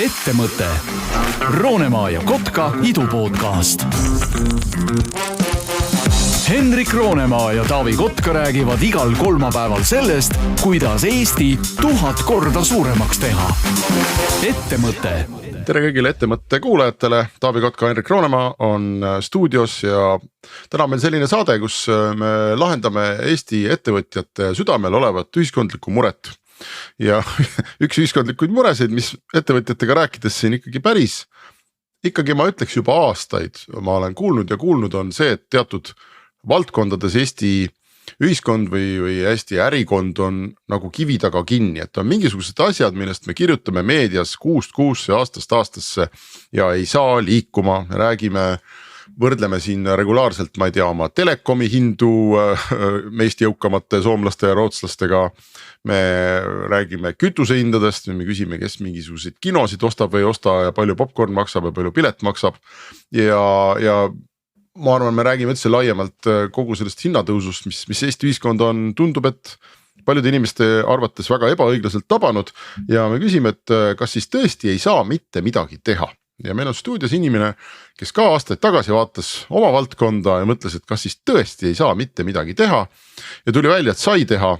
Ettemõte. Roonemaa ja Kotka idupodcast. Henrik Roonemaa ja Taavi Kotka räägivad igal kolmapäeval sellest, kuidas Eesti 1000 korda suuremaks teha. Ettemõte. Tere kõigile Ettemõtte kuulajatele. Taavi Kotka, Henrik Roonemaa on stuudios ja täna meil selline saade, kus me lahendame Eesti ettevõtjate südamel olevat ühiskondlikku muret. Ja üks ühiskondlikuid muresid, mis ettevõtjatega rääkides siin ikkagi ma ütleks juba aastaid, ma olen kuulnud on see, et teatud valdkondades Eesti ühiskond või Eesti ärikond on nagu kivi taga kinni, et on mingisugused asjad, millest me kirjutame meedias kuust kuusse, aastast aastasse ja ei saa liikuma, võrdleme siin regulaarselt, ma ei tea, oma telekomi hindu meist jõukamate soomlaste ja rootslastega. Me räägime kütusehindadest, me küsime, kes mingisuguseid kinosid ostab või ei osta ja palju popcorn maksab ja palju pilet maksab. Ja ma arvan, me räägime üldse laiemalt kogu sellest hinnatõusust, mis Eesti ühiskond on, tundub, et paljude inimeste arvates väga ebaõiglaselt tabanud. Ja me küsime, et kas siis tõesti ei saa mitte midagi teha. Ja meil on stuudios inimene, kes ka aastaid tagasi vaatas oma valdkonda ja mõtles, et kas siis tõesti ei saa mitte midagi teha. Ja tuli välja, et sai teha.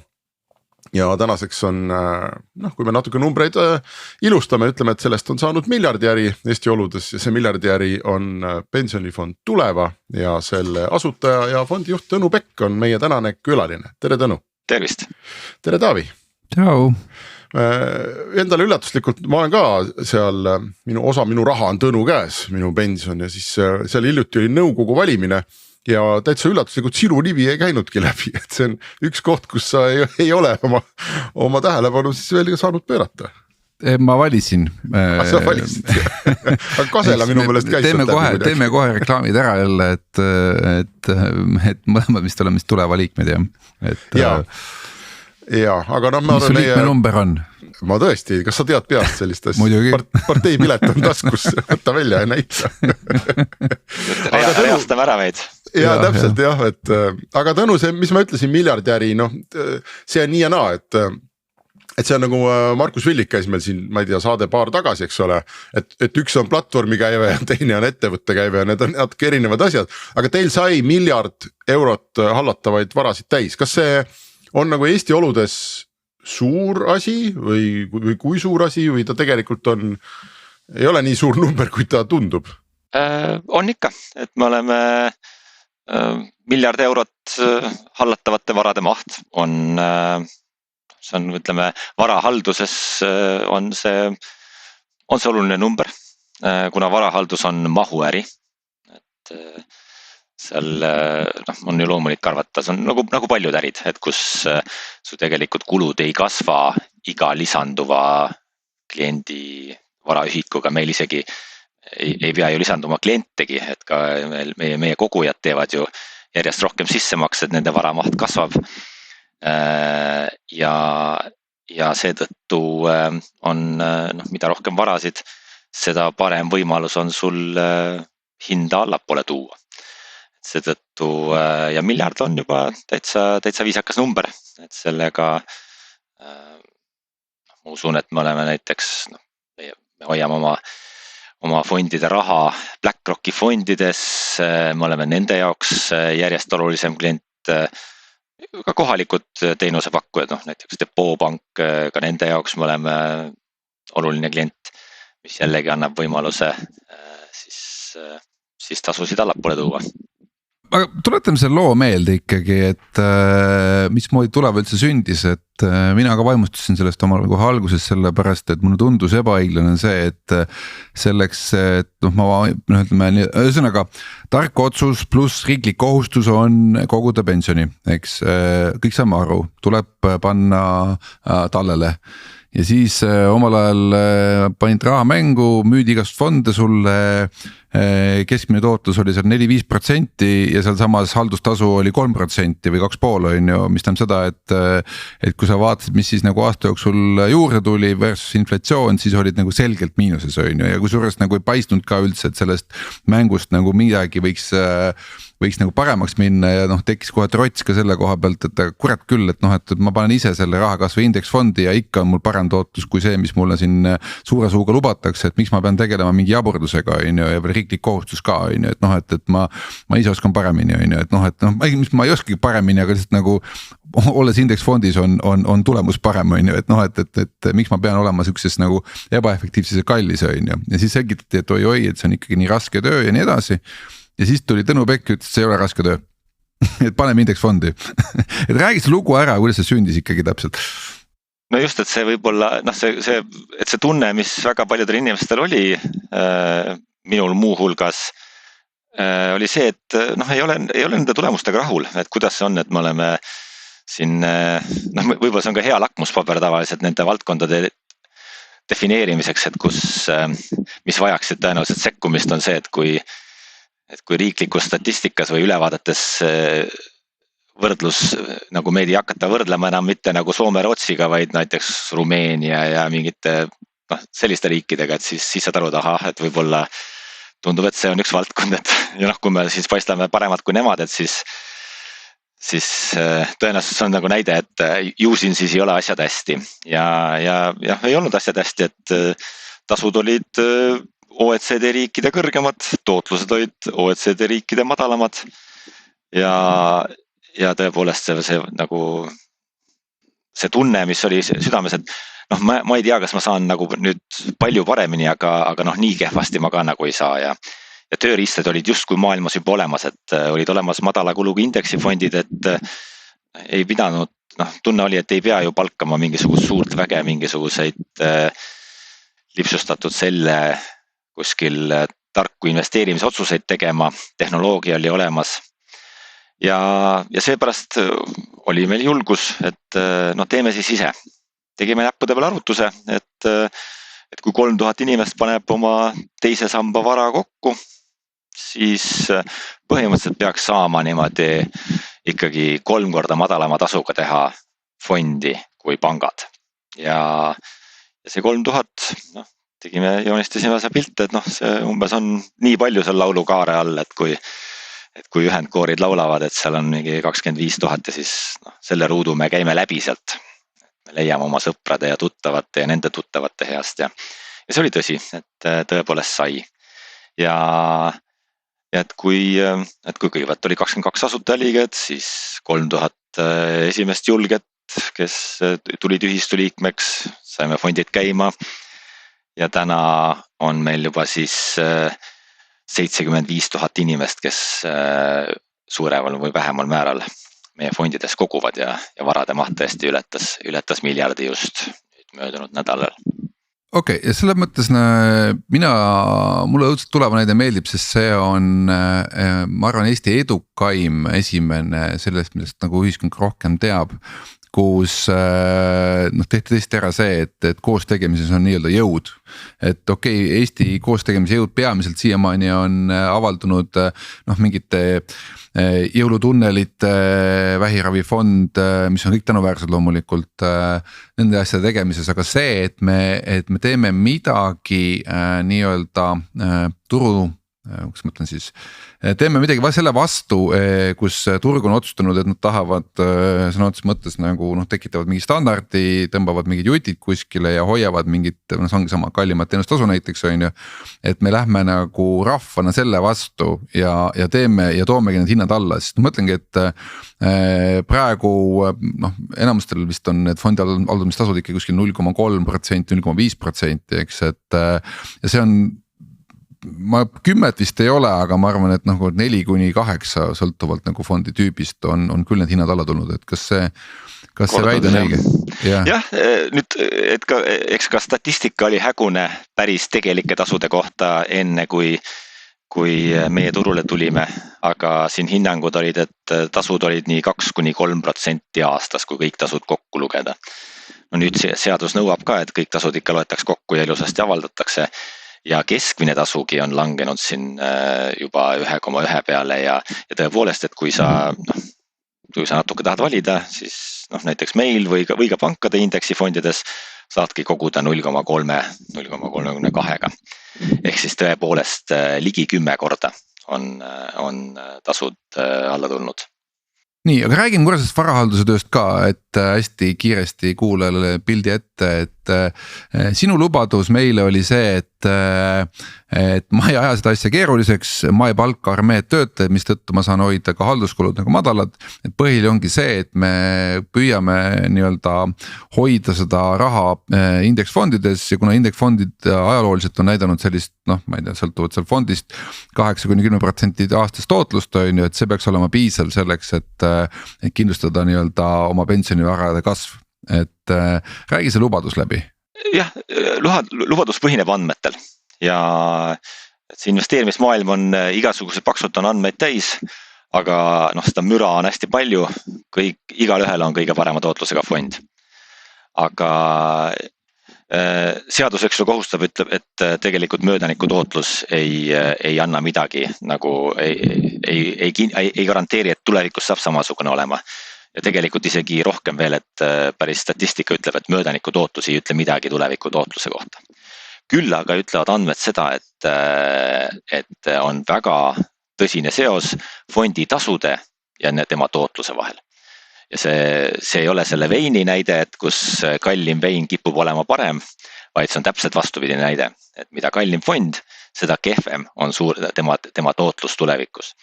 Ja tänaseks on, kui me natuke numbreid ilustame, ütleme, et sellest on saanud miljardiäri Eesti oludes ja see miljardiäri on pensionifond Tuleva ja selle asutaja ja fondijuht Tõnu Pekk on meie tänane külaline. Tere Tõnu. Tervist. Tere Taavi. Tšau. Endale üllatuslikult, ma olen ka seal, minu raha on Tõnu käes, minu pension ja siis seal hiljuti oli nõukogu valimine ja täitsa üllatuslikult sinu nimi ei käinudki läbi, et see on üks koht, kus sa ei ole oma tähelepanu siis veel saanud pöörata. Ma valisin. Sa valisid. Aga Kasela minu meelest käis. Teeme kohe reklaamid ära jälle, et mõlemad vist oleme Tuleva liikmed ja, aga ma mis su liikme number on? Ma tõesti, kas sa tead peast sellist asja? Parteipilet on taskus, võtta välja ja näita. Reastame ära meid. Ja täpselt jah, et aga Tõnu, see, mis ma ütlesin miljardiäri, see on nii ja naa, et see on nagu Markus Villik käis meil siin, ma ei tea, saade paar tagasi, eks ole, et üks on platvormi käive ja teine on ettevõtte käive ja need on natuke erinevad asjad, aga teil sai €1 miljard hallatavaid varasid täis. Kas see on nagu Eesti oludes suur asi või kui suur asi või ta tegelikult ei ole nii suur number, kui ta tundub? On ikka, et me oleme €1 miljard hallatavate varade maht on, ütleme, varahalduses on see oluline number, kuna varahaldus on mahuäri, et seal on ju loomulik arvata, see on nagu paljud ärid, et kus su tegelikult kulud ei kasva iga lisanduva kliendi varaühikuga, meil isegi ei pea ju lisanduma klientegi, et ka meie kogujad teevad ju järjest rohkem sissemaksed, nende varamaht kasvab ja seetõttu on, mida rohkem varasid, seda parem võimalus on sul hinda allapoole tuua. Seetõttu ja €1 miljard on juba täitsa viisakas number, et sellega ma usun, et me oleme näiteks, me hoiame oma fondide raha BlackRocki fondides, me oleme nende jaoks järjest olulisem klient, ka kohalikud teenusepakkujad, näiteks Depoopank, ka nende jaoks me oleme oluline klient, mis jällegi annab võimaluse siis tasusid allapoole tuua. Aga tuletame selle loo meelde ikkagi, et mismoodi Tuleva üldse sündis, et mina ka vaimustusin sellest omal kohe alguses sellepärast, et mulle tundus ebaõiglane see, et selleks, et ühesõnaga tark otsus pluss riiklik kohustus on koguda pensioni, eks kõik saame aru, tuleb panna tallele. Ja siis omal ajal panid raha mängu, müüdi igast fonde sulle keskmine tootlus oli seal 4-5% ja seal samas haldustasu oli 3% või 2,5 on ju, mis tähendab seda, et kui sa vaatasid, mis siis nagu aasta jooksul juurde tuli versus inflatsioon, siis olid nagu selgelt miinuses on ju ja kusjuures nagu ei paistnud ka üldse, et sellest mängust nagu midagi võiks nagu paremaks minna ja noh, tekkis kohe trots ka selle koha pealt, et kurat küll, et noh, et ma panen ise selle raha kasvõi indeksfondi ja ikka on mul parem tootlus kui see, mis mulle siin suure suuga lubatakse, et miks ma pean tegelema mingi jaburdusega on ju ja veel riiklik kohustus ka on ju, et noh, et ma ise oskan paremini on ju, et noh, ma ei oskagi paremini, aga lihtsalt nagu olles indeksfondis on tulemus parem on ju, et noh, et miks ma pean olema siukses nagu ebaefektiivses ja kallis on ju ja siis selgitati, et oi, et see on ikkagi nii raske töö ja nii edasi. Ja siis tuli Tõnu Pekk, ütles, et see ei ole raske töö, et paneme indeksfondi et räägi see lugu ära, kuidas see sündis ikkagi täpselt. No just, et see võib-olla, noh et see tunne, mis väga paljudel inimestel oli, minul muu hulgas, oli see, et noh, ei ole nende tulemustega rahul, et kuidas see on, et me oleme siin, noh võib-olla see on ka hea lakmuspaber tavaliselt nende valdkondade defineerimiseks, et mis vajaksid tõenäoliselt sekkumist on see, et kui riiklikus statistikas või ülevaadetes võrdlus, nagu meid ei hakata võrdlema enam mitte nagu Soome-Rootsiga, vaid näiteks Rumeenia ja mingite selliste riikidega, et siis saad aru, et võib-olla tundub, et see on üks valdkond, et ja noh, kui me siis paistame paremad kui nemad, et siis tõenäoliselt see on nagu näide, et ju siin siis ei ole asjad hästi ja ei olnud asjad hästi, et tasud olid OECD riikide kõrgemad, tootlused olid OECD riikide madalamad ja tõepoolest see tunne, mis oli südames, et noh, ma ei tea, kas ma saan nagu nüüd palju paremini, aga noh, nii kehvasti ma ka nagu ei saa ja tööriistad olid justkui maailmas juba olemas, et olid olemas madala kuluga indeksifondid, et ei pidanud, noh, tunne oli, et ei pea ju palkama mingisugust suurt väge, mingisuguseid lipsustatud selle kuskil tarku investeerimisotsuseid tegema, tehnoloogia oli olemas ja seepärast oli meil julgus, et no teeme siis ise. Tegime näppude peal arvutuse, et kui 3000 inimest paneb oma teise samba vara kokku, siis põhimõtteliselt peaks saama niimoodi ikkagi 3 korda madalama tasuga teha fondi kui pangad ja see 3000, noh, joonistasime see pilt, et noh, see umbes on nii palju seal laulukaare all, et kui ühendkoorid laulavad, et seal on mingi 25 000 ja siis selle ruudu me käime läbi sealt. Me leiame oma sõprade ja tuttavate ja nende tuttavate heast ja see oli tõsi, et tõepoolest sai. Ja et kui kõigepealt oli 22 asutajaliiget, siis 3000 esimest julget, kes tulid ühistu liikmeks, saime fondid käima. Ja täna on meil juba siis 75 000 inimest, kes suuremal või vähemal määral meie fondides koguvad ja varade maht tõesti ületas miljardi just möödunud nädalal. Okei, ja selle mõttes mulle õudselt tuleva näide meeldib, sest see on, ma arvan, Eesti edukaim esimene sellest, millest nagu ühiskond rohkem teab, kus tehti tõesti ära see, et koos tegemises on nii-öelda jõud. Et okei, Eesti koos tegemise jõud peamiselt siiamaani on avaldunud mingite jõulutunnelite, vähiravifond, mis on kõik tänuväärsed loomulikult nende asjade tegemises, aga see, et me teeme midagi nii-öelda turu, kuidas ma ütlen siis, teeme midagi selle vastu, kus turg on otsustanud, et nad tahavad sõna otseses mõttes nagu tekitavad mingi standardi, tõmbavad mingid jutid kuskile ja hoiavad mingit, see ongi sama kallimat teenustasu näiteks on ju. Et me lähme nagu rahvana selle vastu ja teeme ja toomegi need hinnad alla, sest ma mõtlengi, et praegu enamustel vist on need fondi haldamistasud ikka kuskil 0,3%, 0,5%, eks, et ja see on ma 10 vist ei ole, aga ma arvan, et 4-8 sõltuvalt nagu fondi tüübist on küll need hinnad alla tulnud, et kas see väide on õige? Jah, nüüd, eks ka statistika oli hägune päris tegelike tasude kohta enne kui meie turule tulime, aga siin hinnangud olid, et tasud olid nii 2-3% aastas, kui kõik tasud kokku lugeda. No nüüd seadus nõuab ka, et kõik tasud ikka loetaks kokku ja ilusasti avaldatakse. ja keskmine tasugi on langenud siin juba 1,1 peale ja tõepoolest, et kui sa natuke tahad valida, siis näiteks meil või ka pankade indeksifondides saadki koguda 0,32-ga. Ehk siis tõepoolest ligi 10 korda on tasud alla tulnud. Nii, aga räägime korra sellest varahalduse tööst ka, et hästi kiiresti kuulajale pildi ette, et sinu lubadus meile oli see, et ma ei aja seda asja keeruliseks, ma ei palka armeed töötajaid, mistõttu ma saan hoida ka halduskulud nagu madalad. Et põhiline ongi see, et me püüame nii-öelda hoida seda raha indeksfondides ja kuna indeksfondid ajalooliselt on näidanud sellist, ma ei tea, sõltuvad seal fondist 8-10% aastast tootlust on ju, et see peaks olema piisav selleks, et kindlustada nii-öelda oma pensionivarade kasv. Et räägi see lubadus läbi. Jah, lubadus põhineb andmetel ja see investeerimismaailm on igasuguse paksult on andmeid täis, aga seda müra on hästi palju, igal ühel on kõige parema tootlusega fond. Aga seadus kohustab, ütleb, et tegelikult möödaniku tootlus ei anna midagi, nagu ei garanteeri, et tulevikus saab samasugune olema. Ja tegelikult isegi rohkem veel, et päris statistika ütleb, et möödaniku tootlus ei ütle midagi tuleviku tootluse kohta. Küll aga ütlevad andmed seda, et on väga tõsine seos fondi tasude ja tema tootluse vahel. Ja see ei ole selle veini näide, et kus kallim vein kipub olema parem, vaid see on täpselt vastupidine näide, et mida kallim fond, seda kehvem on tema tootlus tulevikus.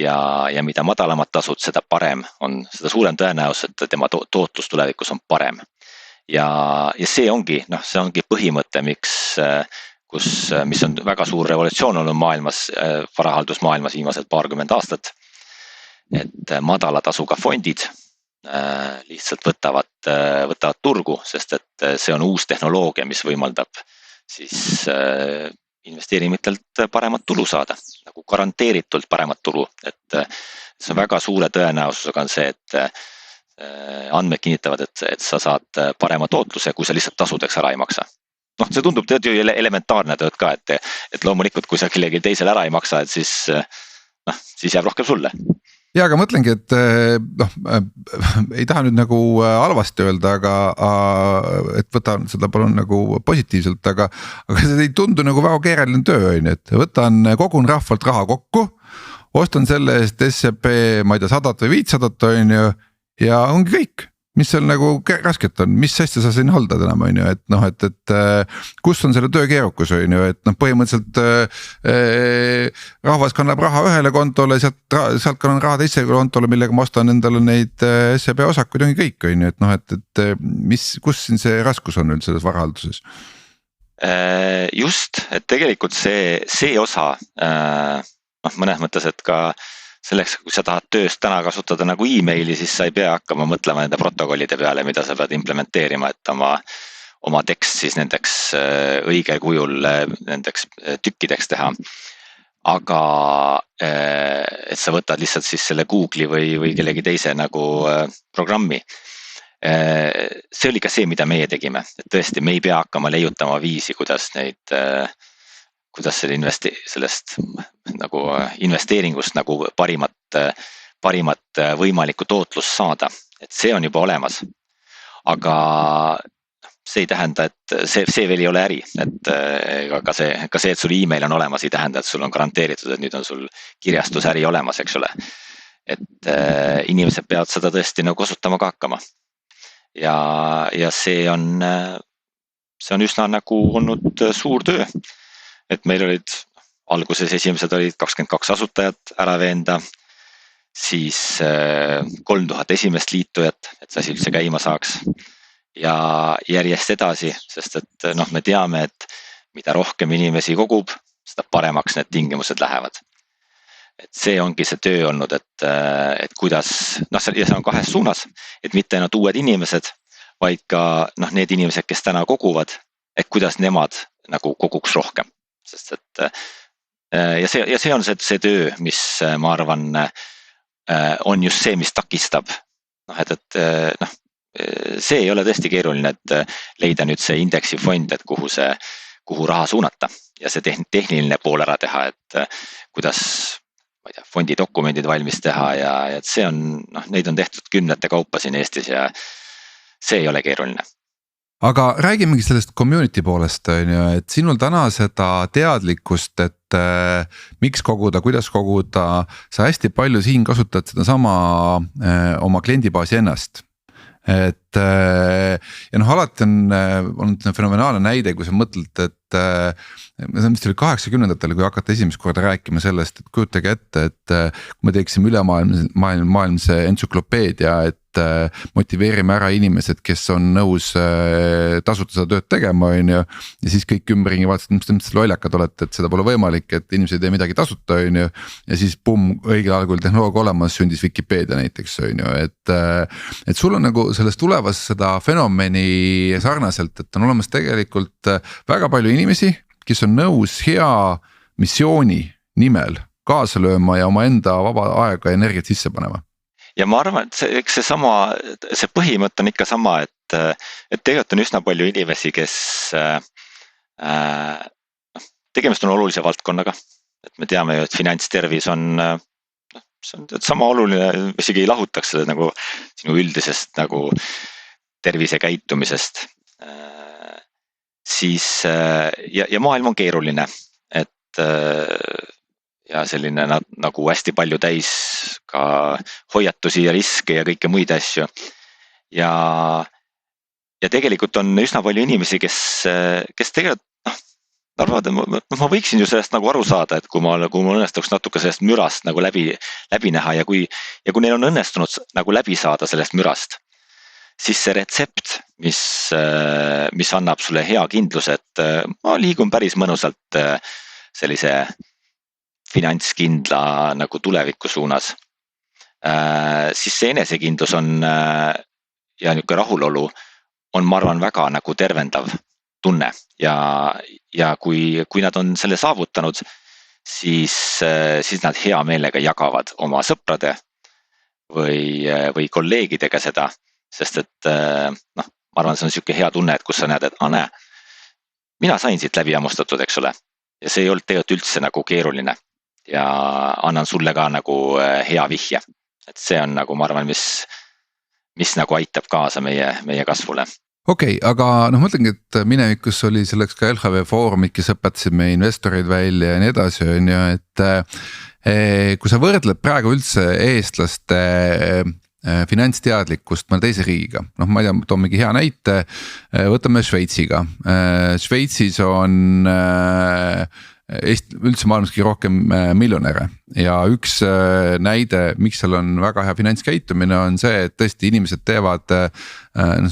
Ja mida madalamad tasud, seda suurem tõenäosus, et tema tootlus tulevikus on parem. Ja see ongi põhimõte, mis on väga suur revolutsioon olnud maailmas, varahaldusmaailmas viimased paarkümmend aastat. Et madala tasuga fondid lihtsalt võtavad turgu, sest et see on uus tehnoloogia, mis võimaldab siis investeerimitelt paremat tulu saada, nagu garanteeritult paremat tulu, et see on väga suure tõenäosusega on see, et andmed kinnitavad, et sa saad parema tootluse, kui sa lihtsalt tasudeks ära ei maksa. See tundub ju elementaarne tööd ka, et loomulikult, kui sa kellegi teisel ära ei maksa, et siis jääb rohkem sulle. Ja aga mõtlengi, et ei taha nüüd nagu halvasti öelda, aga et võtan seda palun nagu positiivselt, aga see ei tundu nagu väga keeruline töö, et kogun rahvalt raha kokku, ostan selle eest SEB, ma ei tea, 100 või 500 on ju, ja ongi kõik. Mis seal nagu rasket on, mis asja sa siin haldad enam on ju, et kus on selle töö keerukus on ju, et põhimõtteliselt rahvas kannab raha ühele kontole, sealt kannan raha teisele kontole, millega ma ostan endale neid SEB osakuid ongi kõik on ju, et kus siin see raskus on nüüd selles varahalduses? Just, et tegelikult see osa, mõnes mõttes, et ka selleks, kui sa tahad tööst täna kasutada nagu e-maili, siis sa ei pea hakkama mõtlema nende protokollide peale, mida sa pead implementeerima, et oma tekst siis nendeks õigel kujul nendeks tükkideks teha. Aga et sa võtad lihtsalt siis selle Google'i või kellegi teise nagu programmi. See oli ka see, mida meie tegime, et tõesti me ei pea hakkama leiutama viisi, kuidas sellest nagu investeeringust nagu parimat võimalikku tootlust saada, et see on juba olemas. Aga see ei tähenda, et see veel ei ole äri, et ka see, et sul e-mail on olemas, ei tähenda, et sul on garanteeritud, et nüüd on sul kirjastusäri olemas, eks ole. Et inimesed peavad seda tõesti nagu kasutama ka hakkama. Ja see on üsna nagu olnud suur töö. Et meil olid alguses esimesed olid 22 asutajat ära veenda, siis 3000 esimest liitujat, et see asi üldse käima saaks. Ja järjest edasi, sest et me teame, et mida rohkem inimesi kogub, seda paremaks need tingimused lähevad. Et see ongi see töö olnud, et kuidas, ja see on kahes suunas, et mitte ainult uued inimesed, vaid ka need inimesed, kes täna koguvad, et kuidas nemad nagu koguks rohkem. Sest et ja see on see töö, mis ma arvan on just see, mis takistab. See ei ole tõesti keeruline, et leida nüüd see indeksifond, et kuhu see kuhu raha suunata ja see tehniline pool ära teha, et kuidas ma ei tea, fondi dokumendid valmis teha ja et see on, neid on tehtud kümnete kaupa siin Eestis ja see ei ole keeruline. Aga räägimegi sellest community poolest, on ju, et sinul täna seda teadlikkust, et miks koguda, kuidas koguda, sa hästi palju siin kasutad seda sama oma kliendibaasi ennast. Et ja alati on fenomenaalne näide, kui sa mõtled, et see on vist oli 80-ndatel, kui hakata esimest korda rääkima sellest, et kujutage ette, et kui me teeksime ülemaailmse entsüklopeedia, et motiveerime ära inimesed, kes on nõus tasuta seda tööd tegema, on ju. Ja siis kõik ümberringi vaatasid, mis te lollakad olete, et seda pole võimalik, et inimesed ei tee midagi tasuta, on ju. Ja siis õigel ajal, kui tehnoloogia olemas, sündis Wikipedia näiteks, on ju, et sul on nagu selles tulevas seda fenomeni sarnaselt, et on olemas tegelikult väga palju inimesi, kes on nõus hea missiooni nimel kaasa lööma ja oma enda vaba aega ja energiat sisse panema. Ja ma arvan, et see põhimõte on ikka sama, et tegelikult on üsna palju inimesi, kes tegemist on olulise valdkonnaga, et me teame ju, et finantstervis on sama oluline, isegi ei lahutaks seda nagu sinu üldisest nagu tervisekäitumisest. Siis ja maailm on keeruline, et ja selline nagu hästi palju täis ka hoiatusi ja riske ja kõike muid asju. Ja tegelikult on üsna palju inimesi, kes tegelikult arvavad, et ma võiksin ju sellest nagu aru saada, et kui ma õnnestuks natuke sellest mürast nagu läbi näha ja kui neil on õnnestunud nagu läbi saada sellest mürast, siis see retsept, mis annab sulle hea kindluse, et ma liigun päris mõnusalt sellise finantskindla nagu tuleviku suunas, siis see enesekindlus on ja niisugune rahulolu on, ma arvan, väga nagu tervendav tunne ja kui nad on selle saavutanud, siis nad hea meelega jagavad oma sõprade või kolleegidega seda, sest et ma arvan, see on niisugune hea tunne, et kus sa näed, et näe, mina sain siit läbi hammustatud, eks ole, ja see ei olnud tegelikult üldse nagu keeruline. Ja annan sulle ka nagu hea vihje, et see on nagu ma arvan, mis nagu aitab kaasa meie kasvule. Okei, aga mõtlengi, et minevikus oli selleks ka LHV foorumid, kes õpetasid meie investoreid välja ja nii edasi, on ju, et kui sa võrdled praegu üldse eestlaste finantsteadlikkust mõne teise riigiga, ma ei tea, toomegi hea näite, võtame Šveitsiga. Šveitsis on üldse maailmas kõige rohkem miljonäre ja üks näide, miks seal on väga hea finantskäitumine, on see, et tõesti inimesed teevad,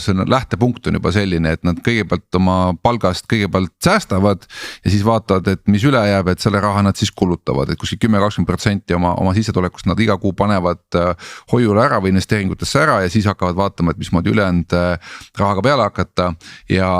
see lähtepunkt on juba selline, et nad kõigepealt oma palgast kõigepealt säästavad ja siis vaatavad, et mis üle jääb, et selle raha nad siis kulutavad, et kuskil 10-20% oma sissetulekust nad iga kuu panevad hoiule ära või investeeringutesse ära ja siis hakkavad vaatama, et mismoodi ülejäänud rahaga peale hakata. Ja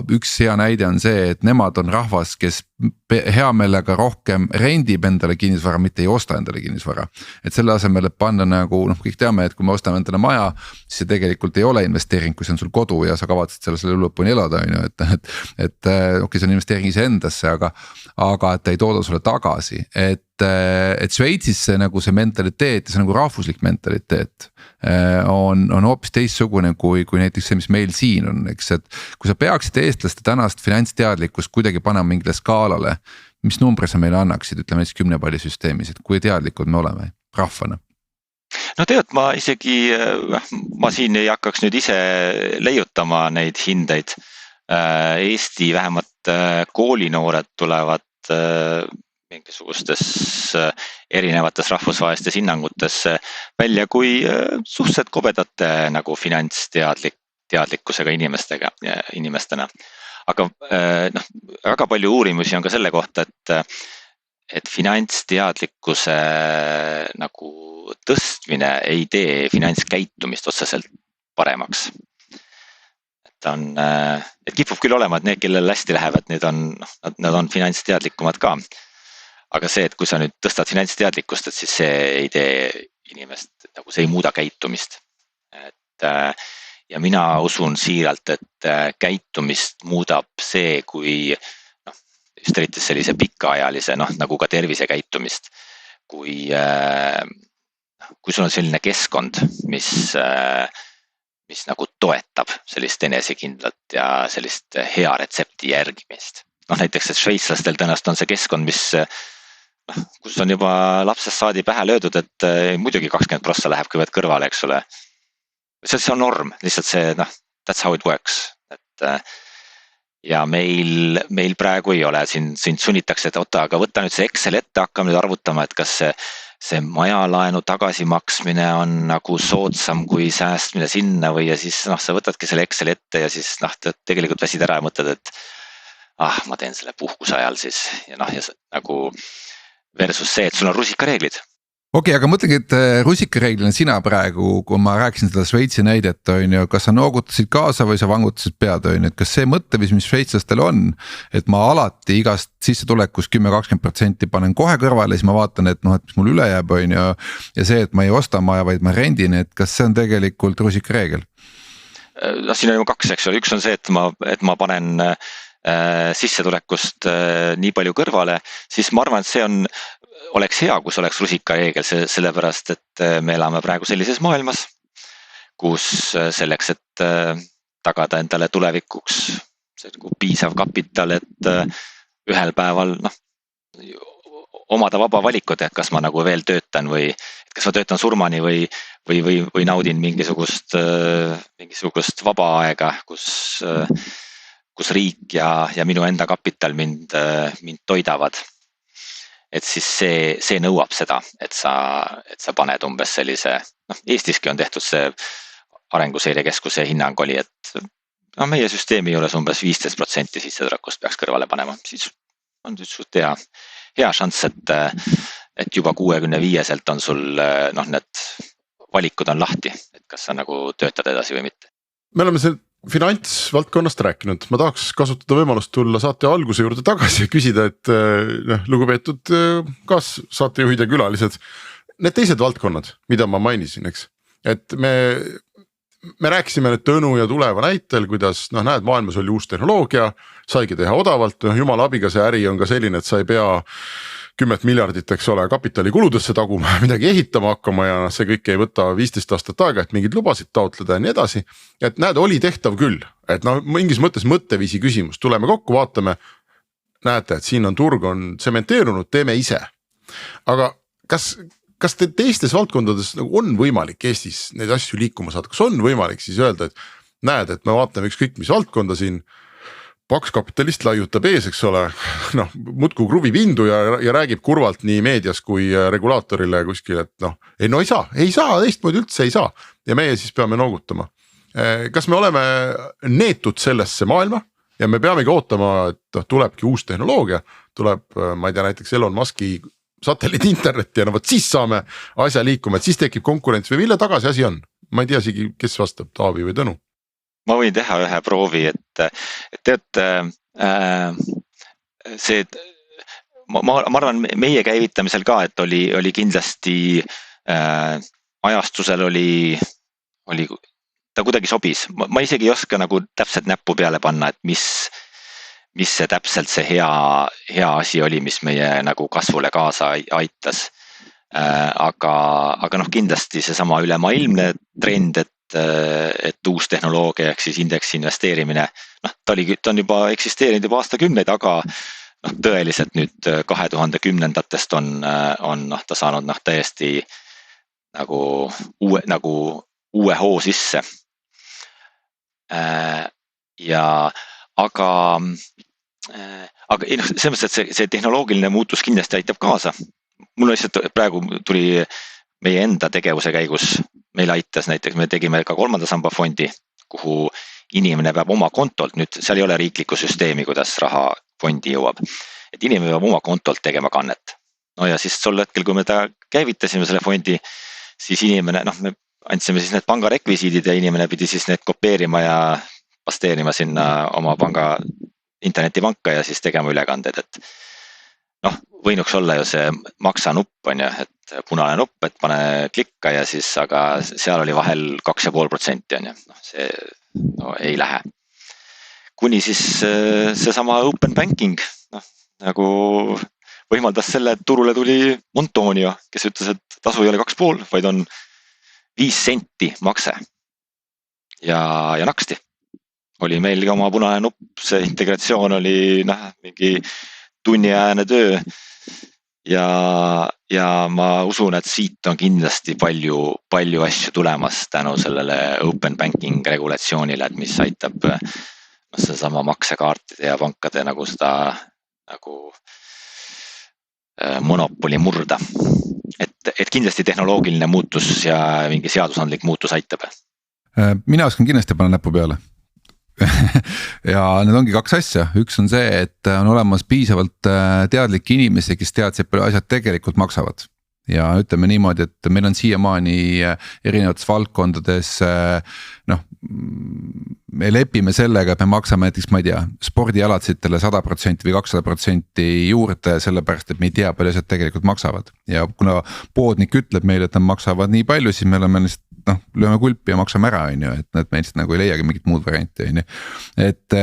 üks hea näide on see, et nemad on rahvas, kes hea meelega rohkem rendib endale kinnisvara, mitte ei osta endale kinnisvara. Et selle asemel, et panna nagu, kõik teame, et kui me ostame endale maja, siis see tegelikult ei ole investeering, kui see on sul kodu ja sa kavatsed selle lõpuni elada, on ju, et okei, see on investeering iseendasse, aga et ei tooda sulle tagasi, et Šveitsis see nagu see mentaliteet ja see nagu rahvuslik mentaliteet on hoopis teistsugune kui näiteks see, mis meil siin on, eks, et kui sa peaksid eestlaste tänast finantsteadlikkust kuidagi panema mingile skaalale, mis numbri sa meile annaksid, ütleme näiteks 10 palli süsteemis, et kui teadlikud me oleme rahvana? No tegelikult ma siin ei hakkaks nüüd ise leiutama neid hindeid. Eesti vähemalt koolinoored tulevad mingisugustes erinevates rahvusvahelistes hinnangutes välja kui suhteliselt kobedate nagu finantsteadlikkusega inimestena. Aga väga palju uurimusi on ka selle kohta, et finantsteadlikkuse nagu tõstmine ei tee finantskäitumist otseselt paremaks. Et kipub küll olema, et need, kellel hästi lähevad, nad on finantsteadlikumad ka. Aga see, et kui sa nüüd tõstad finantsteadlikkust, et siis see ei tee inimest, nagu see ei muuda käitumist. ja mina usun siiralt, et käitumist muudab see, kui just eriti sellise pikaajalise, nagu ka tervisekäitumist, kui sul on selline keskkond, mis nagu toetab sellist enesekindlat ja sellist hea retsepti järgimist. Näiteks, et šveitslastel tõenäoliselt on see keskkond, kus on juba lapsest saadi pähe löödud, et muidugi 20% läheb kõigepealt kõrvale, eks ole. See on norm, lihtsalt see, that's how it works. Ja meil praegu ei ole, siin sunnitakse, et aga võtta nüüd see Excel ette, hakkame nüüd arvutama, et kas see majalaenu tagasimaksmine on nagu soodsam kui säästmine sinna või ja siis sa võtadki selle Excel ette ja siis tegelikult väsid ära ja mõtled, et ma teen selle puhkuse ajal siis ja nagu versus see, et sul on rusikareeglid. Okei, aga mõtlengi, et rusikareeglina sina praegu, kui ma rääkisin seda Šveitsi näidet, kas sa noogutasid kaasa või sa vangutasid pead, et kas see mõttevis, mis šveitslastel on, et ma alati igast sissetulekust 10-20% panen kohe kõrvale, siis ma vaatan, et mis mul üle jääb, ja see, et ma ei osta maja, vaid ma rendin, et kas see on tegelikult rusikareegel? Siin on ju kaks, eks ole, üks on see, et ma panen sissetulekust nii palju kõrvale, siis ma arvan, et see oleks hea, kus oleks rusikareegel, sellepärast, et me elame praegu sellises maailmas, kus selleks, et tagada endale tulevikuks piisav kapital, et ühel päeval omada vaba valikut, et kas ma nagu veel töötan või kas ma töötan surmani või naudin mingisugust vaba aega, kus riik ja minu enda kapital mind toidavad. Et siis see nõuab seda, et sa paned umbes sellise, Eestiski on tehtud see Arenguseire Keskuse hinnang oli, et meie süsteemi juures umbes 15% sissetulekust peaks kõrvale panema, siis on suht hea šanss, et juba 65-selt on sul need valikud on lahti, et kas sa nagu töötad edasi või mitte. Me oleme seal finantsvaldkonnast rääkinud, ma tahaks kasutada võimalust tulla saate alguse juurde tagasi ja küsida, et lugupeetud saatejuhid ja külalised, need teised valdkonnad, mida ma mainisin, eks, et me rääkisime nüüd Tõnu ja Tuleva näitel, kuidas näed, maailmas oli uus tehnoloogia, saigi teha odavalt, jumala abiga see äri on ka selline, et sa ei pea 10 miljardit, eks ole, kapitalikuludesse taguma, midagi ehitama hakkama ja see kõik ei võta 15 aastat aega, et mingid lubasid taotleda ja nii edasi. Et näed, oli tehtav küll, et mingis mõttes mõtteviisi küsimus, tuleme kokku, vaatame, näete, et siin on turg on tsementeerunud, teeme ise. Aga kas teistes valdkondades on võimalik Eestis neid asju liikuma saada, kas on võimalik siis öelda, et näed, et me vaatame ükskõik mis valdkonda siin, paks kapitalist laiutab ees, eks ole, muudku kruvib hindu ja räägib kurvalt nii meedias kui regulaatorile kuskil, et ei saa, teistmoodi üldse ei saa ja meie siis peame noogutama. Kas me oleme neetud sellesse maailma ja me peamegi ootama, et tulebki uus tehnoloogia, tuleb, ma ei tea, näiteks Elon Muski satelliidi internet ja siis saame asja liikuma, et siis tekib konkurents või mille tagasi asi on? Ma ei tea isegi, kes vastab, Taavi või Tõnu. Ma võin teha ühe proovi, et tead, ma arvan meie käivitamisel ka, et oli kindlasti ajastusel oli ta kuidagi sobis. Ma isegi ei oska nagu täpselt näppu peale panna, et mis see täpselt see hea asi oli, mis meie nagu kasvule kaasa aitas. Aga kindlasti see sama ülemaailmne trend, et uus tehnoloogia ehk siis indeksi investeerimine, ta on juba eksisteerinud juba aastakümneid, aga tõeliselt nüüd 2010-ndatest on ta saanud täiesti nagu uue hoo sisse. Aga selles mõttes, et see tehnoloogiline muutus kindlasti aitab kaasa. Mul lihtsalt praegu tuli meie enda tegevuse käigus, meil aitas näiteks, me tegime ka 3. samba fondi, kuhu inimene peab oma kontolt, nüüd seal ei ole riiklikku süsteemi, kuidas raha fondi jõuab, et inimene peab oma kontolt tegema kannet. Ja siis tol hetkel, kui me ta käivitasime selle fondi, siis inimene, me andsime siis need panga rekvisiidid ja inimene pidi siis need kopeerima ja pasteerima sinna oma panga internetipanka ja siis tegema ülekanded, noh, võinuks olla ju see maksa nupp on ju, et punane nupp, et pane klikka ja siis, aga seal oli vahel 2,5% on ju, noh see ei lähe. Kuni siis seesama open banking, noh nagu võimaldas selle, et turule tuli Montonio, kes ütles, et tasu ei ole 2,5, vaid on 5 senti makse. Ja naksti. Oli meil ka oma punane nupp, see integratsioon oli mingi tunniajane töö. Ja ma usun, et siit on kindlasti palju asju tulemas tänu sellele open banking regulatsioonile, et mis aitab seesama maksekaartide ja pankade nagu seda nagu monopoli murda. Et kindlasti tehnoloogiline muutus ja mingi seadusandlik muutus aitab. Mina oskan kindlasti panna näpu peale. Ja need ongi 2 asja, üks on see, et on olemas piisavalt teadlikke inimesi, kes teadsid, palju asjad tegelikult maksavad. Ja ütleme niimoodi, et meil on siiamaani erinevates valdkondades, noh, me lepime sellega, et me maksame näiteks, ma ei tea, spordialatsitele 100% või 200% juurde, sellepärast, et me ei tea, palju asjad tegelikult maksavad. Ja kuna poodnik ütleb meile, et nad maksavad nii palju, siis me oleme lihtsalt, noh, lööme kulpi ja maksame ära, on ju, et me lihtsalt nagu ei leiagi mingit muud varianti, on ju. Et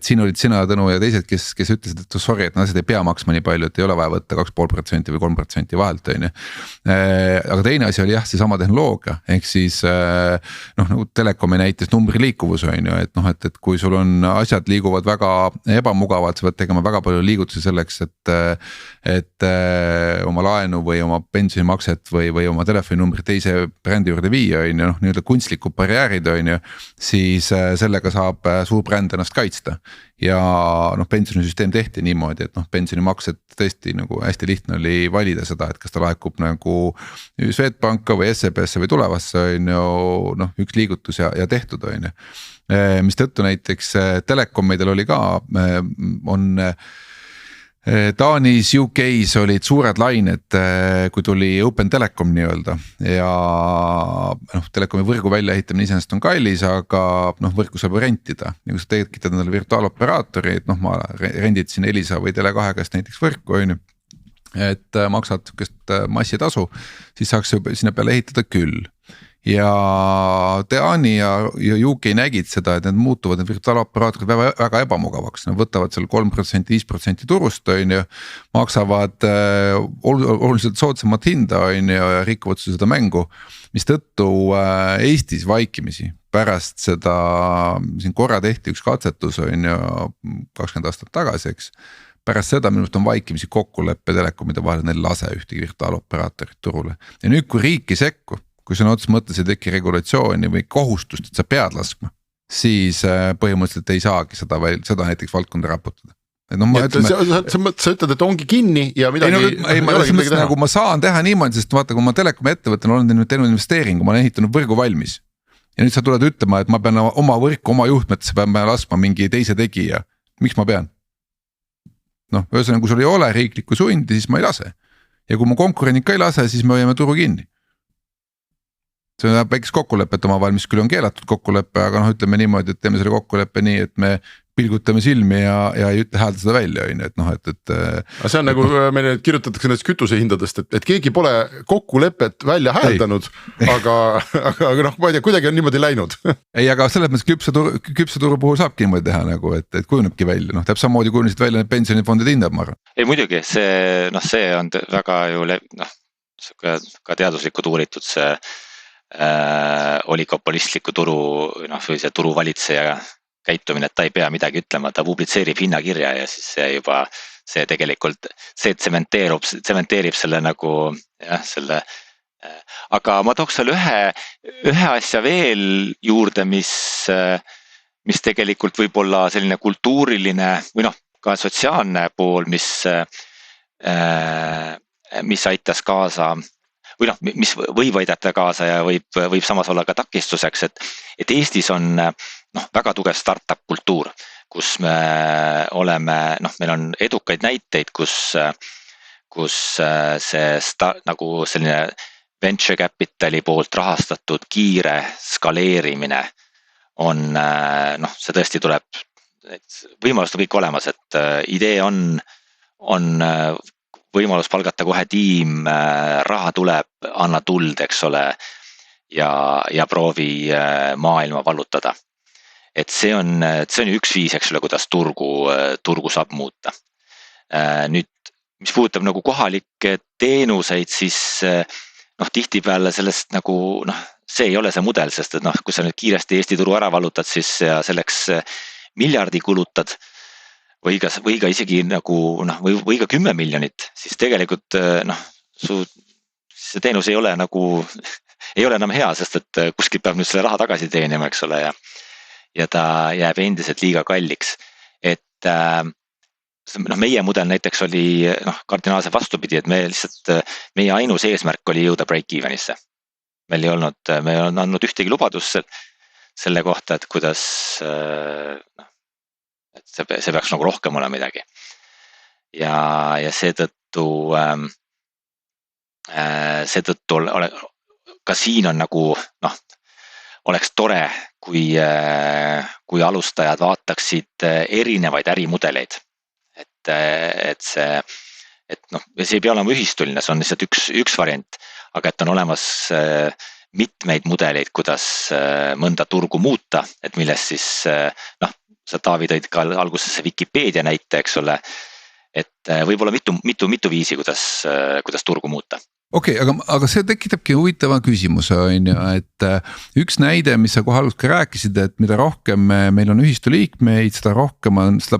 siin olid sina, Tõnu ja teised, kes ütlesid, et sorry, et nad asjad ei pea maksma nii palju, et ei ole vaja võtta 2,5% või 3% vahelt, on ju. Aga teine asi oli jah, see sama tehnoloogia, ehk siis noh, nagu telekomi näites numbri liikuvus on ju, et noh, et kui sul on asjad liiguvad väga ebamugavad, sa pead tegema väga palju liigutusi selleks, et oma laenu või oma pensionimakset või oma telefoninumbri teise brändi juurde viia, on ju, noh, nii-öelda kunstlikud barjäärid on ju, siis sellega saab suur bränd ennast kaitsta. Ja noh, pensionisüsteem tehti niimoodi, et noh, pensionimaksed tõesti nagu hästi lihtne oli valida seda, et kas ta laekub nagu Swedbanka või SEB-sse või tulevasse on ju, noh, üks liigutus ja tehtud on ju. Mis tõttu näiteks telekomidel oli ka, on Taanis, UK-s olid suured lained, kui tuli Open Telecom nii-öelda ja noh, telekomi võrgu väljaehitamine iseenesest on kallis, aga noh, võrgu saab rentida. Ja kui sa tekitad endale virtuaaloperaatorid, noh ma rendid siin Elisa või Tele2 käest näiteks võrku on ju, et maksad massitasu, siis saaks sinna peale ehitada küll. Ja Taani ja UK nägid seda, et need muutuvad, need virtuaaloperaatorid väga ebamugavaks, nad võtavad seal 3%, 5% turust on ju, maksavad oluliselt soodsamat hinda on ju ja rikuvad seda mängu, mis tõttu Eestis vaikimisi pärast seda, siin korra tehti üks katsetus on ju 20 aastat tagasi, eks. Pärast seda minust on vaikimisi kokkuleppe telekomide vahel, neil lase ühtegi virtuaaloperaatorit turule. Ja nüüd, kui riiki sekku, kui sa otsus mõttes ei teki regulatsiooni või kohustust, et sa pead laskma, siis põhimõtteliselt ei saagi seda näiteks valdkonda raputada. Et no, sa ütled, et ongi kinni ja midagi nagu ma saan teha niimoodi, sest vaata, kui ma telekomi ettevõttena olen teinud investeeringu, ma olen ehitanud võrgu valmis. Ja nüüd sa tuled ütlema, et ma pean oma võrku, oma juhtmetesse pean laskma mingi teise tegija. Miks ma pean? Noh, ühesõnaga, kui sul ei ole riiklikku sundi, siis ma ei lase. Ja kui mu konkurendid ka ei lase, siis me hoiame turu kinni. See on väikest kokkulepet oma vahel, mis küll on keelatud kokkulepe, aga noh, ütleme niimoodi, et teeme selle kokkuleppe nii, et me pilgutame silmi ja ei ütle häälda seda välja, et noh, et. Aga see on nagu meile kirjutatakse nendest kütusehindadest, et keegi pole kokkulepet välja hääldanud, aga noh, ma ei tea, kuidagi on niimoodi läinud. Ei, aga selles mõttes küpse turu puhul saabki niimoodi teha nagu, et kujunebki välja, noh, täpselt samamoodi kujunesid välja need pensionifondid hindab, ma arvan. Ei muidugi, see on väga ju ka teaduslikult uuritud see oligopolistliku turu, noh, või see turu valitseja käitumine, et ta ei pea midagi ütlema, ta publitseerib hinnakirja ja siis see tegelikult, see tsementeerib selle nagu, jah, selle, aga ma tooks seal ühe asja veel juurde, mis tegelikult võib olla selline kultuuriline või noh, ka sotsiaalne pool, mis aitas kaasa või noh, mis võib aidata kaasa ja võib samas olla ka takistuseks, et Eestis on noh, väga tugev startup kultuur, kus me oleme, noh, meil on edukaid näiteid, kus see nagu selline venture capitali poolt rahastatud kiire skaleerimine on, noh, see tõesti tuleb, võimalused on kõik olemas, et idee on võimalus palgata kohe tiim, raha tuleb, anna tuld, eks ole, ja proovi maailma vallutada. Et see on üks viis, eks ole, kuidas turgu saab muuta. Nüüd, mis puudutab nagu kohalikke teenuseid, siis tihtipeale sellest nagu, see ei ole see mudel, sest et kui sa nüüd kiiresti Eesti turu ära vallutad, siis selleks miljardi kulutad või ka isegi nagu, või ka 10 miljonit, siis tegelikult see teenus ei ole enam hea, sest et kuskil peab nüüd selle raha tagasi teenima, eks ole, ja ta jääb endiselt liiga kalliks. Et meie mudel näiteks oli kardinaalselt vastupidi, et meie ainus eesmärk oli jõuda break-evenisse. Me ei andnud ühtegi lubadust selle kohta, et kuidas et see peaks nagu rohkem olema midagi. Ja seetõttu ka siin on nagu oleks tore, kui alustajad vaataksid erinevaid ärimudeleid. Et see ei pea olema ühistuline, see on lihtsalt üks variant, aga et on olemas mitmeid mudeleid, kuidas mõnda turgu muuta, et millest siis, sa Taavi tõid ka algusesse Wikipedia näite, eks ole, et võib-olla mitu viisi, kuidas turgu muuta. Okei, aga see tekitabki huvitava küsimuse, et üks näide, mis sa kohe alguses ka rääkisid, et mida rohkem meil on ühistu liikmeid, seda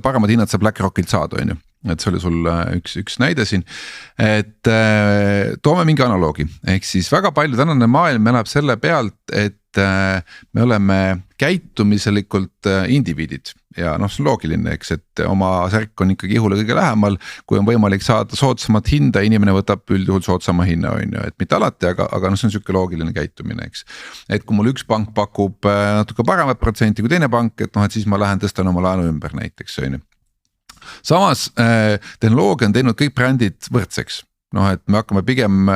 paremad hinnad sa BlackRockilt saad, et see oli sul üks näide siin, et toome mingi analoogi, ehk siis väga palju tänane maailm elab selle pealt, et me oleme käitumiselikult indiviidid ja see on loogiline, eks, et oma särk on ikkagi ihule kõige lähemal, kui on võimalik saada soodsamat hinda, inimene võtab üldjuhul soodsama hinna, et mitte alati, aga see on siuke loogiline käitumine, eks. Et kui mul üks pank pakub natuke paremat protsenti kui teine pank, et siis ma lähen tõstan oma laenu ümber näiteks, Samas tehnoloogia on teinud kõik brändid võrdseks. Et me hakkame pigem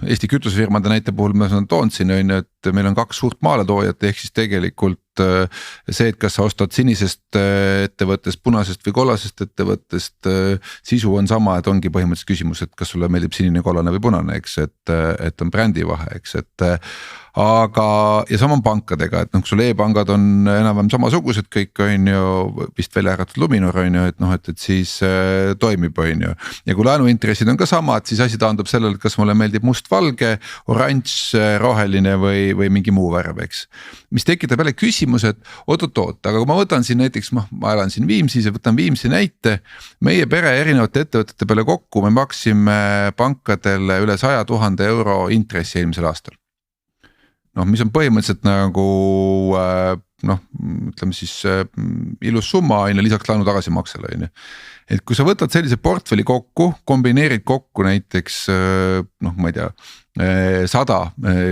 Eesti kütusefirmade näite puhul ma toon siin, et meil on 2 suurt maaletoojat, ehk siis tegelikult see, et kas sa ostad sinisest ettevõttest, punasest või kollasest ettevõttest, sisu on sama, et ongi põhimõtteliselt küsimus, et kas sulle meeldib sinine, kollane või punane, eks, et on brändi vahe, eks, aga ja sama on pankadega, et kui sul e-pangad on enam-vähem samasugused kõik vist välja äratud Luminor et siis toimib ja kui laenuintressid on ka samad, siis asi taandub sellele, et kas mulle meeldib must-valge, oranž, roheline või mingi muu värv, eks. Mis tekitab jälle küsimus, et oot, aga kui ma võtan siin näiteks, ma elan siin Viimsis ja võtan Viimsi näite, meie pere erinevate ettevõtete peale kokku me maksime pankadele üle 100 000 euro intressi eelmisel aastal. Mis on põhimõtteliselt nagu ütleme siis ilus summa lisaks laenu tagasimaksele. Et kui sa võtad sellise portfelli kokku, kombineerid kokku näiteks ma ei tea 100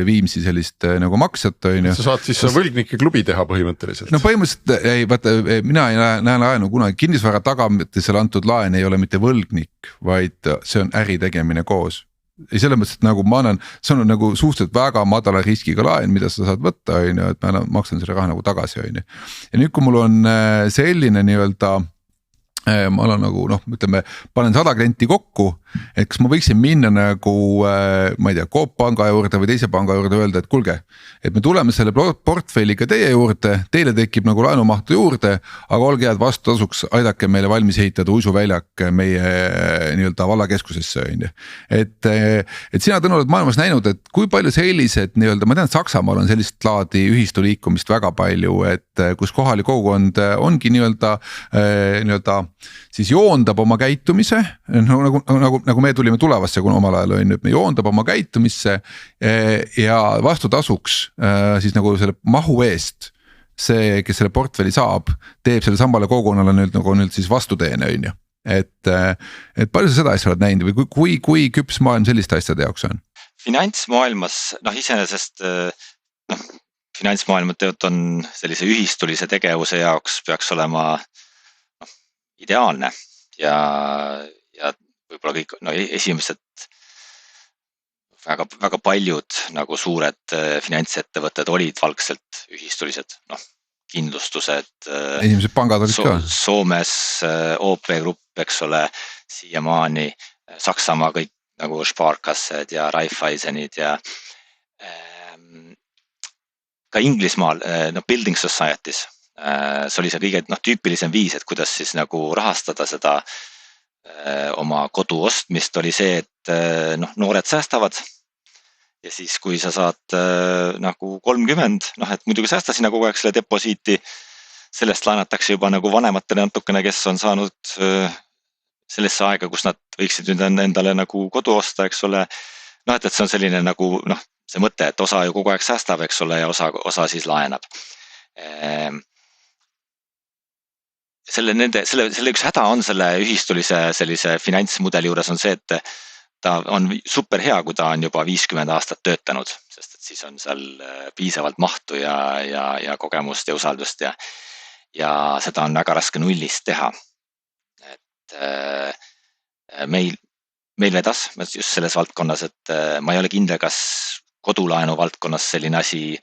Viimsi sellist nagu maksjat. Sa saad siis võlgnike klubi teha põhimõtteliselt. Põhimõtteliselt mina ei näe laenu kunagi, kinnisvara tagatisele antud laen ei ole mitte võlgnik, vaid see on äri tegemine koos. Ei selles mõttes, et nagu ma annan, see on nagu suhteliselt väga madala riskiga laen, mida sa saad võtta, et ma maksan selle raha nagu tagasi. Ja nüüd, kui mul on selline ma olen nagu ütleme, panen 100 klienti kokku, et kas ma võiksin minna nagu ma ei tea, Coop panga juurde või teise panga juurde öelda, et kuulge, et me tuleme selle portfelliga teie juurde, teile tekib nagu laenumahtu juurde, aga olge head vastutasuks, aidake meile valmis ehitada uisuväljak meie vallakeskusesse. Et sina Tõnu oled maailmas näinud, et kui palju sellised ma tean, et Saksamaal on sellist laadi ühistu liikumist väga palju, et kus kohalik kogukond ongi siis joondab oma käitumise, nagu me tulime tulevasse omal ajal, me joondab oma käitumisse ja vastutasuks siis nagu selle mahu eest see, kes selle portfelli saab, teeb selle samale kogukonnale nagu siis vastuteene. Et palju sa seda asja oled näinud või kui küps maailm selliste asjade jaoks on? Finantsmaailmas, iseenesest finantsmaailma tööd on sellise ühistulise tegevuse jaoks peaks olema ideaalne ja võib-olla kõik esimesed väga paljud nagu suured finantsettevõtted olid valgselt ühistulised, kindlustused. Esimesed pangad olid ka. Soomes OP Grupp, eks ole, siiamaani Saksamaa kõik nagu Sparkassed ja Raiffeisenid ja ka Inglismaal building societies. See oli see kõige tüüpilisem viis, et kuidas siis nagu rahastada seda oma kodu ostmist oli see, et noored säästavad ja siis kui sa saad nagu 30, et muidugi säästa sinna kogu aeg selle deposiiti, sellest laenatakse juba nagu vanematele natukene, kes on saanud sellesse aega, kus nad võiksid nüüd endale nagu kodu osta, eks ole. Et see on selline nagu see mõte, et osa ju kogu aeg säästab, eks ole, ja osa siis laenab. Selle üks häda on selle ühistulise sellise finantsmudeli juures on see, et ta on super hea, kui ta on juba 50 aastat töötanud, sest et siis on seal piisavalt mahtu ja kogemust ja usaldust ja seda on väga raske nullist teha. Et meil vedas just selles valdkonnas, et ma ei ole kindel, kas kodulaenu valdkonnas selline asi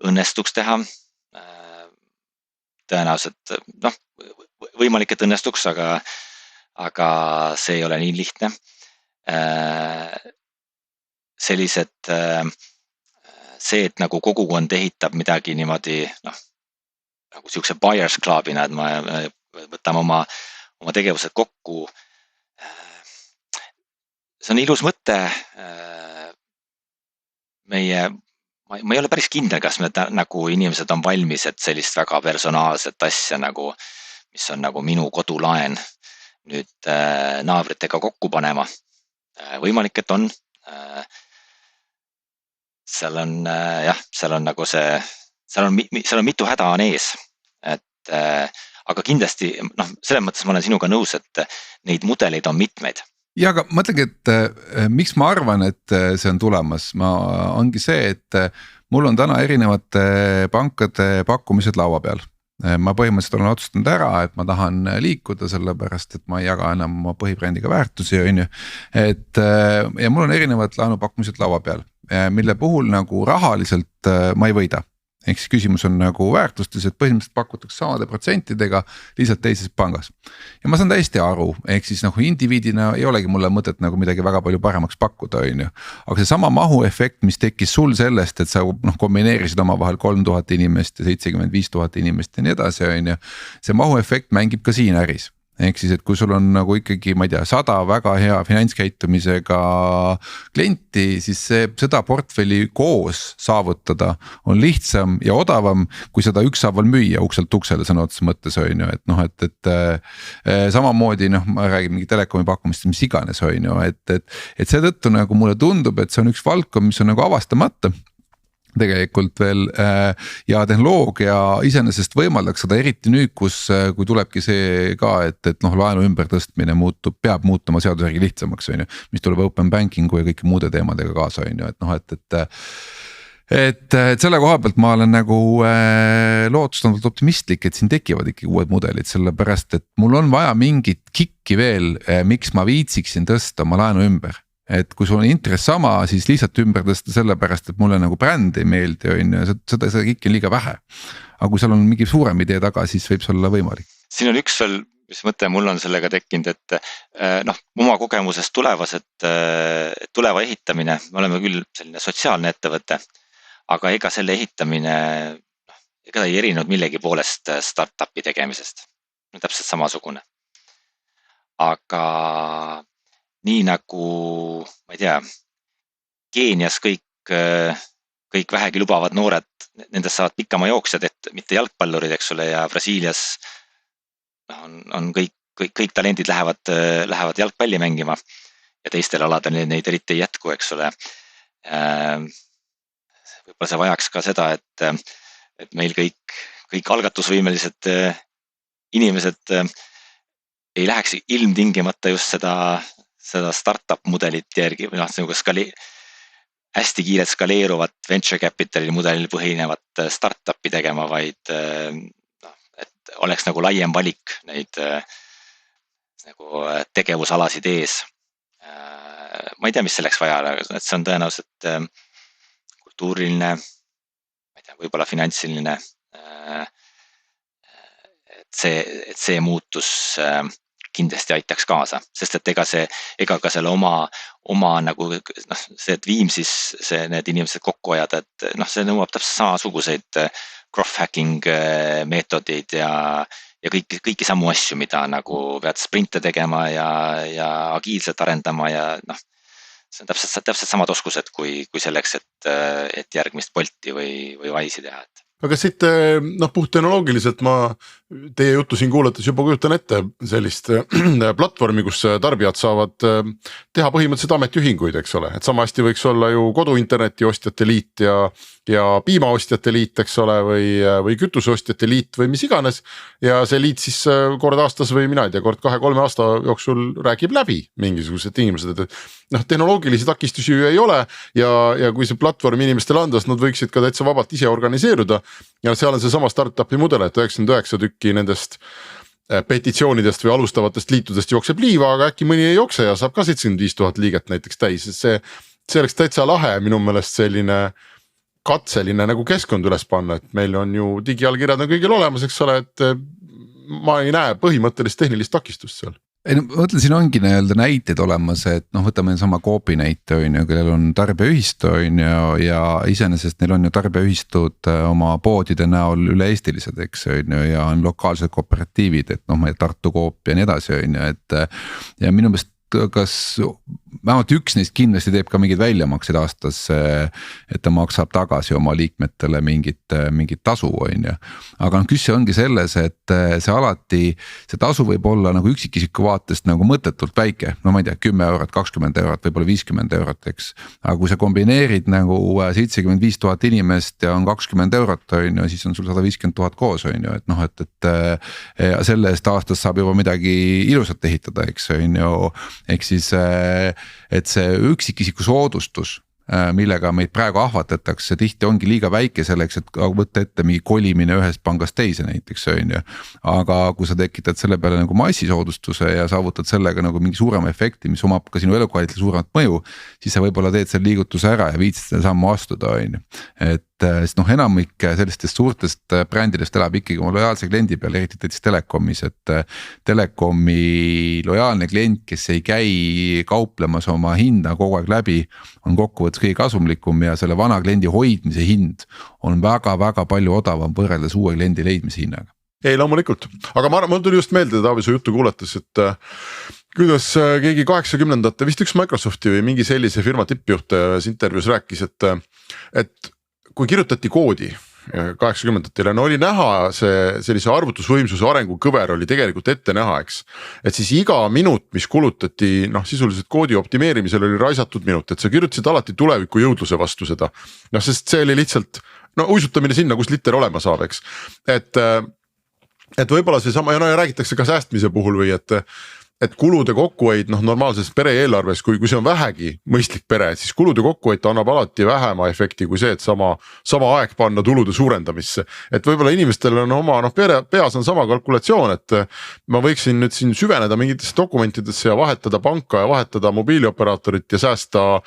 õnnestuks teha. Tõenäoliselt, võimalik, et õnnestuks, aga see ei ole nii lihtne. Sellised, see, et nagu kogukond ehitab midagi niimoodi, nagu siukse buyers clubina, et ma võtame oma tegevused kokku. See on ilus mõte. Ma ei ole päris kindel, kas me nagu inimesed on valmis, et sellist väga personaalset asja nagu, mis on nagu minu kodulaen nüüd naabritega kokku panema. Võimalik, et on. Seal on nagu seal on mitu häda on ees. Aga kindlasti, selles mõttes ma olen sinuga nõus, et neid mudeleid on mitmeid. Ja aga mõtlengi, et miks ma arvan, et see on tulemas, ongi see, et mul on täna erinevate pankade pakkumised laua peal. Ma põhimõtteliselt olen otsustanud ära, et ma tahan liikuda sellepärast, et ma ei jaga enam oma põhibrändiga väärtusi, on ju. Ja mul on erinevad laenupakkumised laua peal, mille puhul nagu rahaliselt ma ei võida. Ehk siis küsimus on nagu väärtustes, et põhimõtteliselt pakutakse samade protsentidega lihtsalt teises pangas. Ja ma saan täiesti aru, ehk siis nagu indiviidina ei olegi mulle mõtet nagu midagi väga palju paremaks pakkuda, on ju. Aga see sama mahuefekt, mis tekkis sul sellest, et sa kombineerisid oma vahel 3000 inimest ja 75 000 inimest ja nii edasi, on ju. See mahuefekt mängib ka siin äris. Ehk siis, et kui sul on nagu ikkagi, ma ei tea, 100 väga hea finantskäitumisega klienti, siis seda portfelli koos saavutada on lihtsam ja odavam, kui seda ükshaaval müüa ukselt uksele sõna otseses mõttes, on ju, et samamoodi, ma räägin mingi telekomi pakkumist, mis iganes, on ju, et seetõttu nagu mulle tundub, et see on üks valdkond, mis on nagu avastamata tegelikult veel ja tehnoloogia iseenesest võimaldaks seda eriti nüüd, kui tulebki see ka, et laenu ümbertõstmine peab muutuma seaduse järgi lihtsamaks, on ju, mis tuleb open bankingu ja kõiki muude teemadega kaasa, on ju, et selle koha pealt ma olen nagu lootustavalt optimistlik, et siin tekivad ikkagi uued mudelid, sellepärast, et mul on vaja mingit kikki veel, miks ma viitsiksin tõsta oma laenu ümber. Et kui sul on intress sama, siis lihtsalt ümber tõsta sellepärast, et mulle nagu bränd ei meeldi, on ju, seda kikki on liiga vähe. Aga kui seal on mingi suurem idee taga, siis võib see olla võimalik. Siin on üks veel, mis mõte mul on sellega tekkinud, et oma kogemusest tuleva ehitamine, me oleme küll selline sotsiaalne ettevõte, aga ega selle ehitamine, ega ei erinenud millegi poolest startupi tegemisest. Täpselt samasugune. Aga nii nagu, ma ei tea, Keenias kõik vähegi lubavad noored, nendest saavad pikama jooksjad, et mitte jalgpallurid, eks ole, ja Brasiilias on kõik talendid lähevad jalgpalli mängima ja teistel aladel neid eriti ei jätku, eks ole. Võib-olla see vajaks ka seda, et meil kõik algatusvõimelised inimesed ei läheks ilmtingimata just seda startup mudelit järgi või hästi kiiret skaleeruvat venture capital'i mudelil põhinevat startupi tegema, vaid et oleks nagu laiem valik neid nagu tegevusalasid ees. Ma ei tea, mis selleks vaja, et see on tõenäoliselt kultuuriline, ma ei tea, võib-olla finantsiline, et see muutus kindlasti aitaks kaasa, sest et ega ka selle oma nagu see, et Viimsis need inimesed kokku ajada, et see nõuab täpselt samasuguseid growth hacking meetodeid ja kõiki samu asju, mida nagu pead sprinte tegema ja agiilselt arendama ja see on täpselt samad oskused kui selleks, et järgmist Bolti või Wise'i teha. Aga siit puhttehnoloogiliselt ma teie juttu siin kuulates juba kujutan ette sellist platvormi, kus tarbijad saavad teha põhimõtteliselt ametiühinguid, eks ole, et sama hästi võiks olla ju koduinterneti ostjate liit ja piimaostjate liit, eks ole, või kütuseostjate liit või mis iganes. Ja see liit siis kord aastas või mina ei tea, kord 2-3 aasta jooksul räägib läbi mingisugused inimesed, et tehnoloogilisi takistusi ju ei ole ja kui see platvorm inimestele anda, siis nad võiksid ka täitsa vabalt ise organiseeruda. Ja seal on see sama startupi mudel, et 99 tükki nendest petitsioonidest või alustavatest liitudest jookseb liiva, aga äkki mõni ei jookse ja saab ka 75 000 liiget näiteks täis. See oleks täitsa lahe minu meelest selline katseline nagu keskkond üles panna, et meil on ju digiallkirjad on kõigil olemas, eks ole, et ma ei näe põhimõttelist tehnilist takistust seal. Ei no ma mõtlen, siin ongi näiteid olemas, et võtame sama Coopi näite on ju, kellel on tarbijaühistu on ju ja iseenesest neil on ju tarbijaühistud oma poodide näol üle-eestilised, eks on ju, ja on lokaalsed kooperatiivid, et Tartu Coop ja nii edasi on ju, et ja minu meelest kas vähemalt üks neist kindlasti teeb ka mingeid väljamakseid aastas, et ta maksab tagasi oma liikmetele mingit tasu on ju. Aga küsimus ongi selles, et see tasu võib olla nagu üksikisiku vaatest nagu mõttetult väike, no ma ei tea, 10 eurot, 20 eurot, võib-olla 50 eurot, eks. Aga kui sa kombineerid nagu 75 000 inimest ja on 20 eurot on ju, siis on sul 150 000 koos on ju, et selle eest aastas saab juba midagi ilusat ehitada, eks on ju. Ehk siis, et see üksikisiku soodustus, millega meid praegu ahvatatakse, tihti ongi liiga väike selleks, et võtta ette mingi kolimine ühest pangast teise näiteks on ju. Aga kui sa tekitad selle peale nagu massisoodustuse ja saavutad sellega nagu mingi suurema efekti, mis omab ka sinu elukvaliteedile suuremat mõju, siis sa võib-olla teed selle liigutuse ära ja viitsid selle sammu astuda on ju. Et enamik sellistest suurtest brändidest elab ikkagi oma lojaalse kliendi peal, eriti täitsa telekomis, et telekomi lojaalne klient, kes ei käi kauplemas oma hinda kogu aeg läbi, on kokkuvõttes kõige kasumlikum ja selle vana kliendi hoidmise hind on väga-väga palju odavam võrreldes uue kliendi leidmise hinnaga. Ei loomulikult, aga mul tuli just meelde Taavi su juttu kuulates, et kuidas keegi 80ndate vist üks Microsofti või mingi sellise firma tippjuht intervjuus rääkis, et kui kirjutati koodi 80ndatele, no oli näha sellise arvutusvõimsuse arengu kõver oli tegelikult ette näha, eks. Et siis iga minut, mis kulutati sisuliselt koodi optimeerimisel oli raisatud minut, et sa kirjutasid alati tuleviku jõudluse vastu seda. Sest see oli lihtsalt uisutamine sinna, kus liter olema saab, eks. Et võib-olla see sama ja räägitakse ka säästmise puhul või et kulude kokkuhoid normaalses pere eelarves, kui see on vähegi mõistlik pere, siis kulude kokkuhoid annab alati vähema efekti kui see, et sama aeg panna tulude suurendamisse. Et võib-olla inimestel on oma peas on sama kalkulatsioon, et ma võiksin nüüd siin süveneda mingitesse dokumentidesse ja vahetada panka ja vahetada mobiilioperaatorit ja säästa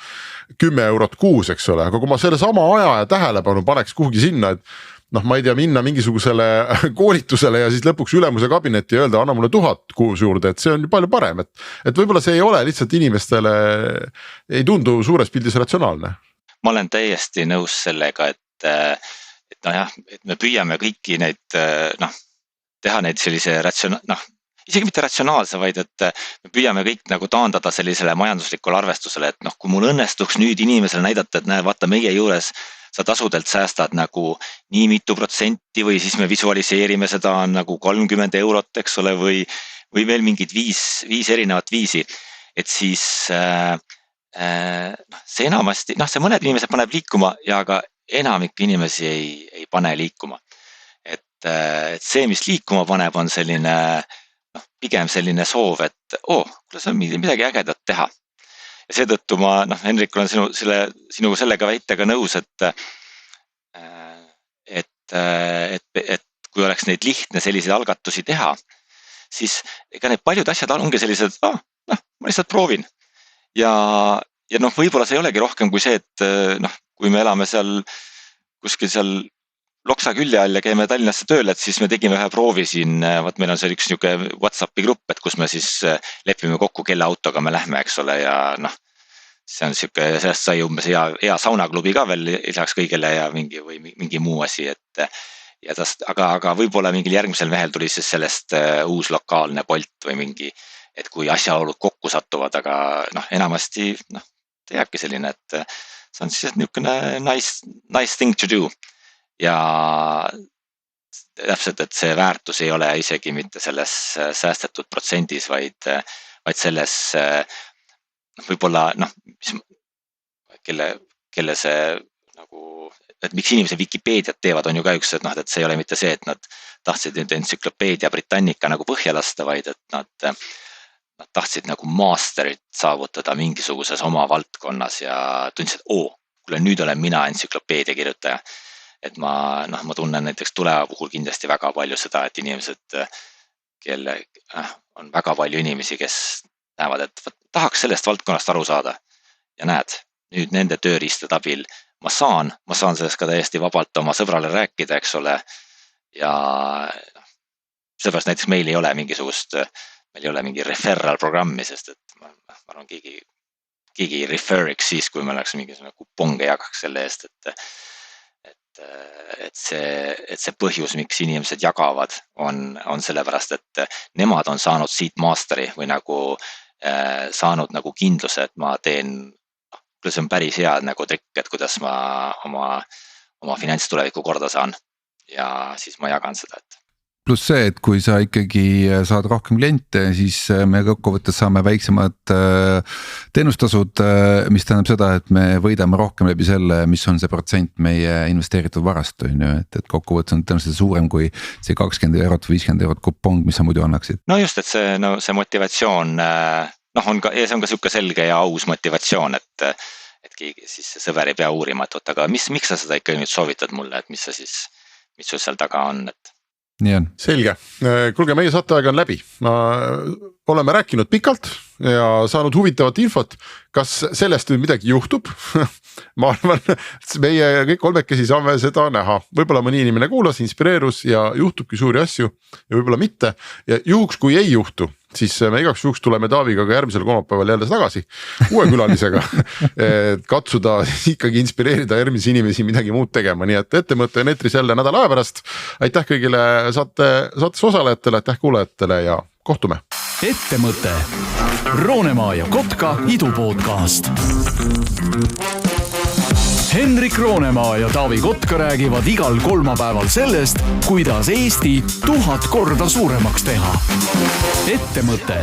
10 eurot kuus, eks ole, aga kui ma selle sama aja ja tähelepanu paneks kuhugi sinna, et ma ei tea, minna mingisugusele koolitusele ja siis lõpuks ülemuse kabinetti ja öelda, anna mulle 1000 kuus juurde, et see on palju parem, et võib-olla see ei ole lihtsalt inimestele, ei tundu suures pildis ratsionaalne. Ma olen täiesti nõus sellega, et me püüame kõiki neid, teha neid sellise isegi mitte ratsionaalse, vaid et me püüame kõik nagu taandada sellisele majanduslikule arvestusele, et kui mul õnnestuks nüüd inimesele näidata, et näe, vaata meie juures sa tasudelt säästad nagu nii mitu protsenti või siis me visualiseerime seda nagu 30 eurot, eks ole, või veel mingid viis erinevat viisi. Et siis see enamasti, see mõned inimesed paneb liikuma ja ka enamik inimesi ei pane liikuma. Et see, mis liikuma paneb, on selline, pigem selline soov, et kuule, see on midagi ägedat teha. Ja seetõttu ma, Henrik, olen sinuga sellega väitega nõus, et kui oleks neid lihtne selliseid algatusi teha, siis ega need paljud asjad ongi sellised, ma lihtsalt proovin. Ja võib-olla see ei olegi rohkem kui see, et kui me elame seal kuskil seal loksa külje all ja käime Tallinnasse tööle, et siis me tegime ühe proovi siin, vaat meil on see üks niisugune WhatsAppi grupp, et kus me siis lepime kokku, kelle autoga me lähme, eks ole, ja noh, see on siuke, sellest sai umbes hea saunaklubi ka veel lisaks kõigele ja mingi muu asi, et ja aga võib-olla mingil järgmisel mehel tuli siis sellest uus lokaalne Bolt või mingi, et kui asjaolud kokku satuvad, aga noh, enamasti noh, ta jääbki selline, et see on siis niisugune nice thing to do ja täpselt, et see väärtus ei ole isegi mitte selles säästetud protsendis, vaid selles võib-olla noh, kelle see nagu, et miks inimese Vikipeediat teevad, on ju ka üks, et noh, et see ei ole mitte see, et nad tahtsid nüüd entsüklopeedia Britannica nagu põhja lasta, vaid et nad tahtsid nagu masterit saavutada mingisuguses oma valdkonnas ja tundsid, et kuule, nüüd olen mina entsüklopeedia kirjutaja. Et ma tunnen näiteks tuleva puhul kindlasti väga palju seda, et inimesed, kelle on väga palju inimesi, kes näevad, et tahaks sellest valdkonnast aru saada ja näed, nüüd nende tööriistade abil ma saan sellest ka täiesti vabalt oma sõbrale rääkida, eks ole, ja seepärast näiteks meil ei ole mingi referral programmi, sest et ma arvan, keegi referiks siis, kui me oleks mingisugune kuponge jagaks selle eest, et see põhjus, miks inimesed jagavad, on sellepärast, et nemad on saanud siit masteri või nagu saanud nagu kindluse, et ma teen, see on päris hea nagu trikk, et kuidas ma oma finantstulevikku korda saan ja siis ma jagan seda, et pluss see, et kui sa ikkagi saad rohkem kliente, siis me kokkuvõttes saame väiksemad teenustasud, mis tähendab seda, et me võidame rohkem läbi selle, mis on see protsent meie investeeritud varast, on ju, et kokkuvõttes on tõenäoliselt suurem kui see 20 eurot või 50 eurot kupong, mis sa muidu annaksid. No just, et see motivatsioon, on ka, ja see on ka siuke selge ja aus motivatsioon, et keegi siis sõber ei pea uurima, et aga miks sa seda ikka nüüd soovitad mulle, et mis sul seal taga on, et nii on. Selge, kuulge, meie saateaeg on läbi, oleme rääkinud pikalt ja saanud huvitavat infot, kas sellest nüüd midagi juhtub? Ma arvan, meie kõik kolmekesi saame seda näha, võib-olla mõni inimene kuulas, inspireerus ja juhtubki suuri asju ja võib-olla mitte ja juhuks kui ei juhtu, siis me igaks juhuks tuleme Taaviga ka järgmisel kolmapäeval jälle tagasi uue külalisega, et katsuda ikkagi inspireerida järgmisi inimesi midagi muud tegema, nii et Ettemõte on eetris jälle nädala aja pärast. Aitäh kõigile saates osalejatele, aitäh kuulajatele ja kohtume. Ettemõte, Roonemaa ja Kotka idupodcast. Henrik Roonemaa ja Taavi Kotka räägivad igal kolmapäeval sellest, kuidas Eesti 1000 korda suuremaks teha. Ettemõte.